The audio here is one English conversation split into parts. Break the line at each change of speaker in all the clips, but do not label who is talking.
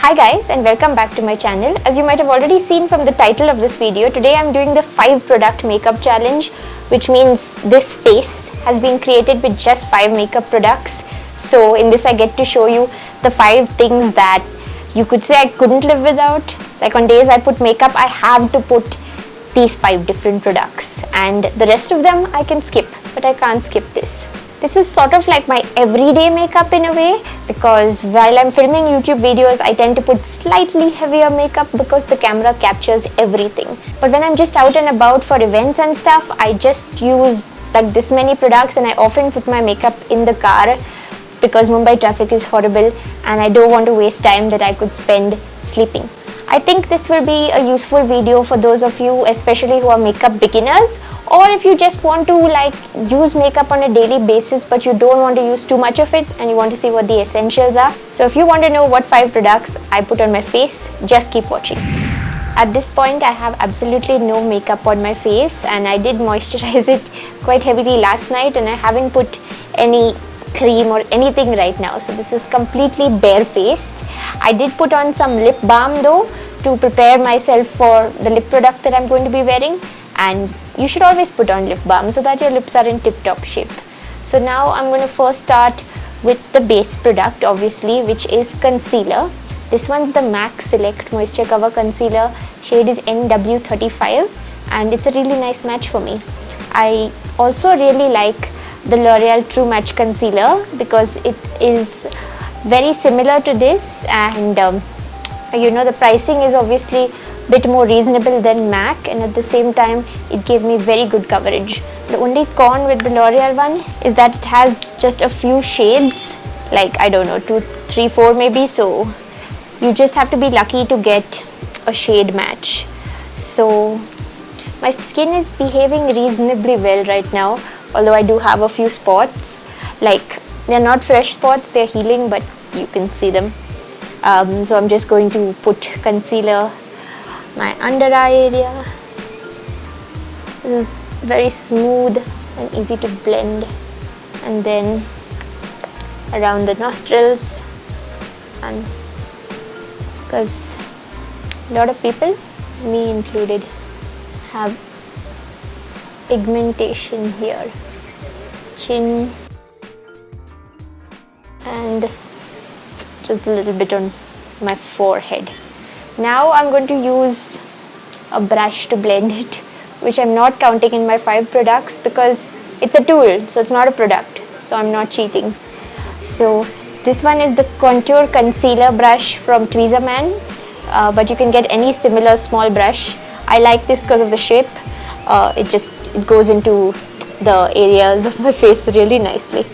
Hi guys, and welcome back to my channel. As you might have already seen from the title of this video, today I'm doing the 5 product makeup challenge, which means this face has been created with just 5 makeup products. So in this I get to show you the 5 things that you could say I couldn't live without. Like on days I put makeup, I have to put these 5 different products, and the rest of them I can skip, but I can't skip this. This is sort of like my everyday makeup in a way, because while I'm filming YouTube videos, I tend to put slightly heavier makeup because the camera captures everything. But when I'm just out and about for events and stuff, I just use like this many products, and I often put my makeup in the car because Mumbai traffic is horrible and I don't want to waste time that I could spend sleeping. I think this will be a useful video for those of you especially who are makeup beginners, or if you just want to like use makeup on a daily basis but you don't want to use too much of it and you want to see what the essentials are. So if you want to know what 5 products I put on my face, just keep watching. At this point I have absolutely no makeup on my face, and I did moisturize it quite heavily last night, and I haven't put any cream or anything right now, so this is completely bare-faced. I did put on some lip balm though to prepare myself for the lip product that I'm going to be wearing, and you should always put on lip balm so that your lips are in tip-top shape. So now I'm going to first start with the base product, obviously, which is concealer. This one's the MAC Select Moisturecover Concealer. Shade is NW35, and it's a really nice match for me. I also really like the L'Oreal True Match Concealer because it is very similar to this, and you know, the pricing is obviously a bit more reasonable than MAC, and at the same time it gave me very good coverage. The only con with the L'Oreal one is that it has just a few shades, like I don't know, 2, 3, 4 maybe, so you just have to be lucky to get a shade match. So my skin is behaving reasonably well right now, although I do have a few spots. Like, they're not fresh spots, they're healing, but you can see them. So I'm just going to put concealer my under eye area. This is very smooth and easy to blend, and then around the nostrils, and because a lot of people, me included, have pigmentation here, chin, and just a little bit on my forehead. Now I'm going to use a brush to blend it, which I'm not counting in my 5 products because it's a tool, so it's not a product, so I'm not cheating. So this one is the Contour Concealer brush from Tweezerman, but you can get any similar small brush. I like this because of the shape. It goes into the areas of my face really nicely.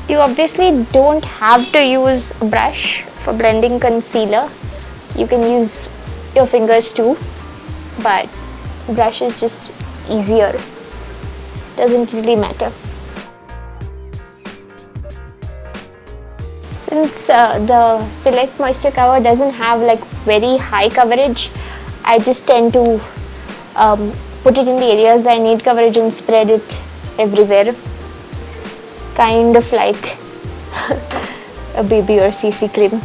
You obviously don't have to use a brush for blending concealer. You can use your fingers too, but brush is just easier. Doesn't really matter. Since the Select Moisturecover doesn't have like very high coverage, I just tend to put it in the areas that I need coverage and spread it everywhere. Kind of like a BB or CC cream.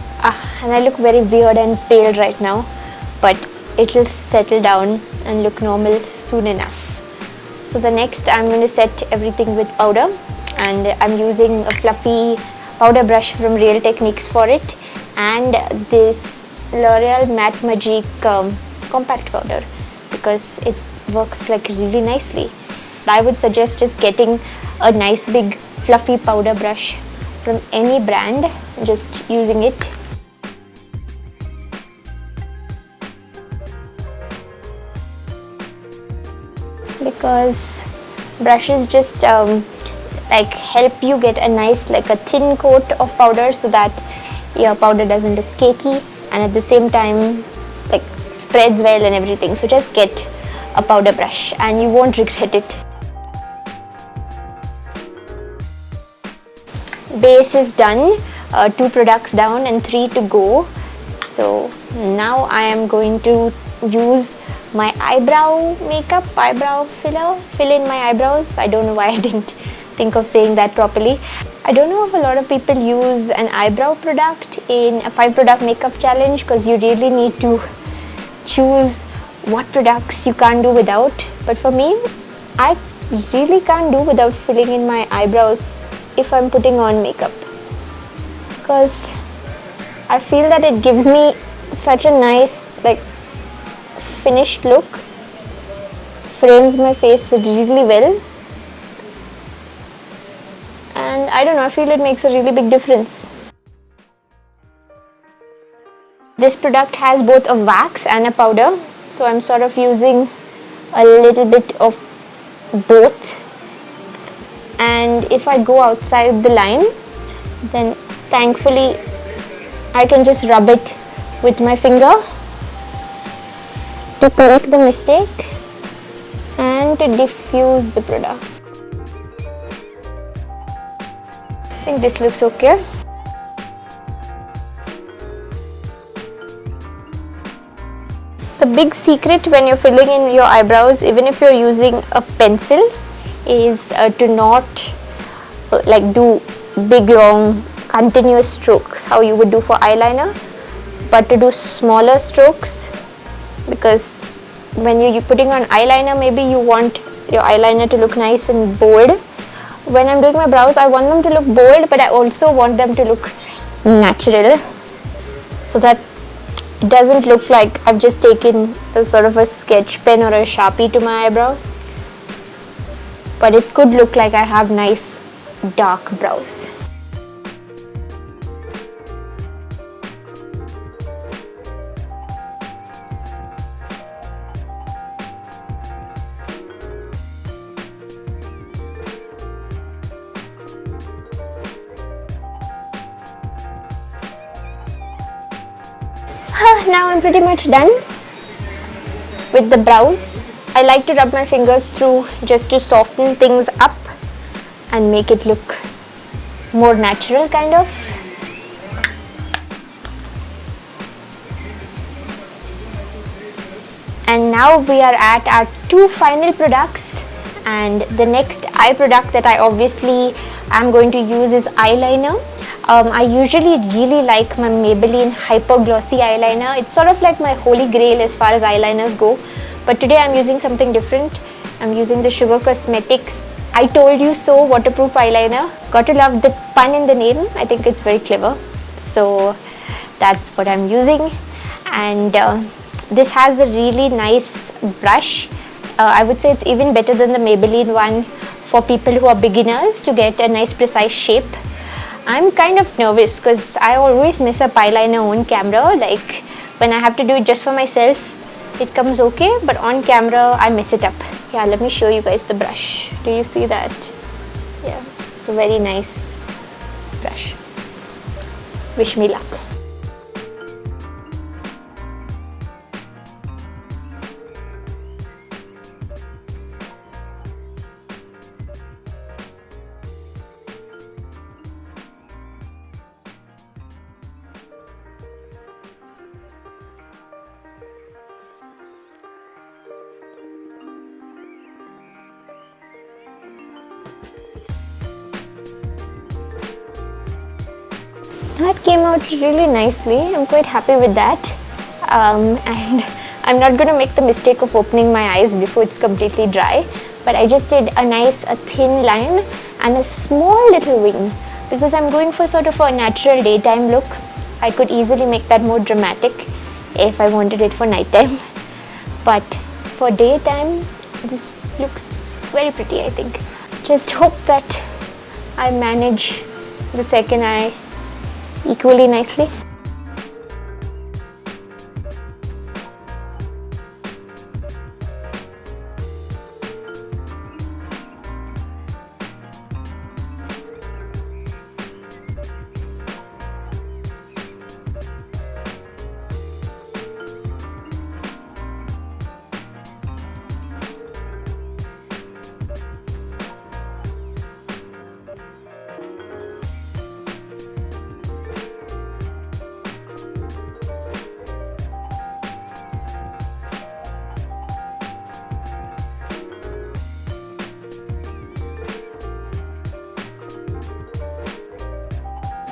And I look very weird and pale right now, but it will settle down and look normal soon enough. So the next I'm going to set everything with powder, and I'm using a fluffy powder brush from Real Techniques for it, and this L'Oreal Matte Magic compact powder because it works like really nicely. I would suggest just getting a nice big fluffy powder brush from any brand, just using it. Because brushes just like help you get a nice, like a thin coat of powder so that your powder doesn't look cakey, and at the same time like spreads well and everything. So just get a powder brush and you won't regret it. base is done, 2 products down and 3 to go. So now I am going to use my eyebrow makeup, eyebrow filler, fill in my eyebrows. I don't know why I didn't think of saying that properly. I don't know if a lot of people use an eyebrow product in a 5 product makeup challenge, because you really need to choose what products you can't do without. But for me, I really can't do without filling in my eyebrows if I'm putting on makeup, because I feel that it gives me such a nice finished look, frames my face really well, and I don't know, I feel it makes a really big difference. This product has both a wax and a powder, so I'm sort of using a little bit of both, and if I go outside the line, then thankfully I can just rub it with my finger to correct the mistake and to diffuse the product. I think this looks okay. The big secret when you're filling in your eyebrows, even if you're using a pencil, is to not do big long continuous strokes how you would do for eyeliner, but to do smaller strokes, because when you're putting on eyeliner, maybe you want your eyeliner to look nice and bold. When I'm doing my brows, I want them to look bold, but I also want them to look natural, so that it doesn't look like I've just taken a sort of a sketch pen or a Sharpie to my eyebrow, but it could look like I have nice dark brows. Now I'm pretty much done with the brows. I like to rub my fingers through just to soften things up and make it look more natural kind of. And now we are at our 2 final products, and the next eye product that I obviously am going to use is eyeliner. I usually really like my Maybelline Hyper Glossy eyeliner. It's sort of like my holy grail as far as eyeliners go, but today I'm using something different. I'm using the Sugar Cosmetics I Told You So waterproof eyeliner. Got to love the pun in the name. I think it's very clever. So that's what I'm using, and this has a really nice brush. I would say it's even better than the Maybelline one for people who are beginners to get a nice precise shape. I'm kind of nervous because I always mess up eyeliner on camera. Like when I have to do it just for myself, it comes okay, but on camera I mess it up. Yeah, let me show you guys the brush. Do you see that? Yeah, it's a very nice brush. Wish me luck. That came out really nicely. I'm quite happy with that, and I'm not going to make the mistake of opening my eyes before it's completely dry, but I just did a thin line and a small little wing because I'm going for sort of a natural daytime look. I could easily make that more dramatic if I wanted it for nighttime, but for daytime this looks very pretty. I think just hope that I manage the second eye equally nicely.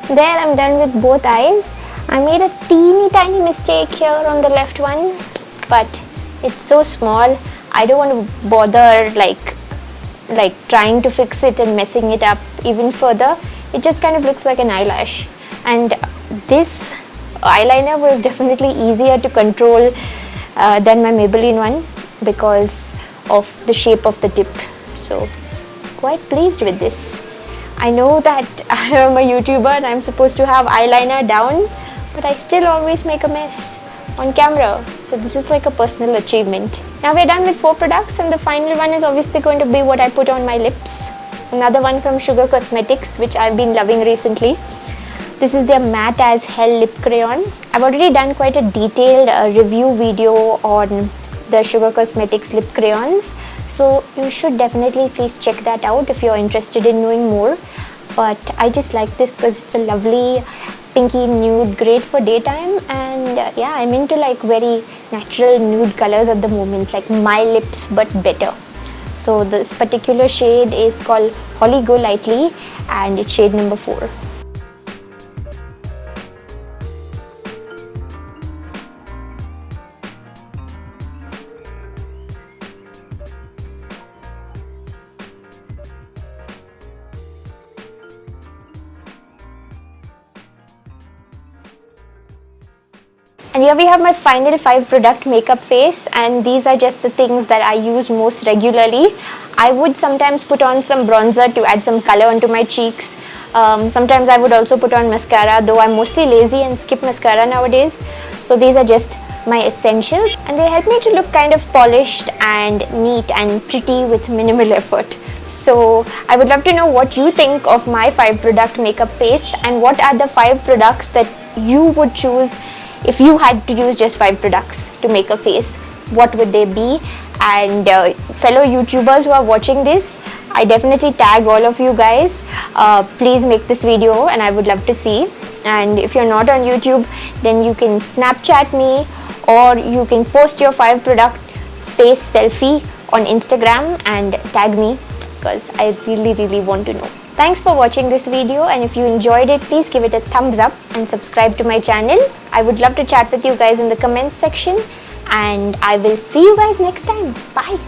There, I'm done with both eyes. I made a teeny tiny mistake here on the left one, but it's so small. I don't want to bother like trying to fix it and messing it up even further. It just kind of looks like an eyelash. And this eyeliner was definitely easier to control than my Maybelline one because of the shape of the tip. So quite pleased with this. I know that I am a YouTuber and I'm supposed to have eyeliner down, but I still always make a mess on camera. So this is like a personal achievement. Now we're done with 4 products, and the final one is obviously going to be what I put on my lips. Another one from Sugar Cosmetics, which I've been loving recently. This is their Matte as Hell Lip Crayon. I've already done quite a detailed review video on the Sugar Cosmetics lip crayons. So you should definitely please check that out if you're interested in knowing more. But I just like this because it's a lovely pinky nude, great for daytime, and yeah, I'm into like very natural nude colors at the moment, like my lips but better. So this particular shade is called Holly Go Lightly and it's shade number 4. And here we have my final 5 product makeup face, and these are just the things that I use most regularly. I would sometimes put on some bronzer to add some color onto my cheeks. Sometimes I would also put on mascara, though I'm mostly lazy and skip mascara nowadays. So these are just my essentials, and they help me to look kind of polished and neat and pretty with minimal effort. So I would love to know what you think of my 5 product makeup face, and what are the 5 products that you would choose if you had to use just 5 products to make a face. What would they be? And fellow YouTubers who are watching this, I definitely tag all of you guys. Please make this video and I would love to see. And if you're not on YouTube, then you can Snapchat me, or you can post your 5 product face selfie on Instagram and tag me, because I really want to know. Thanks for watching this video, and if you enjoyed it, please give it a thumbs up and subscribe to my channel. I would love to chat with you guys in the comments section, and I will see you guys next time. Bye.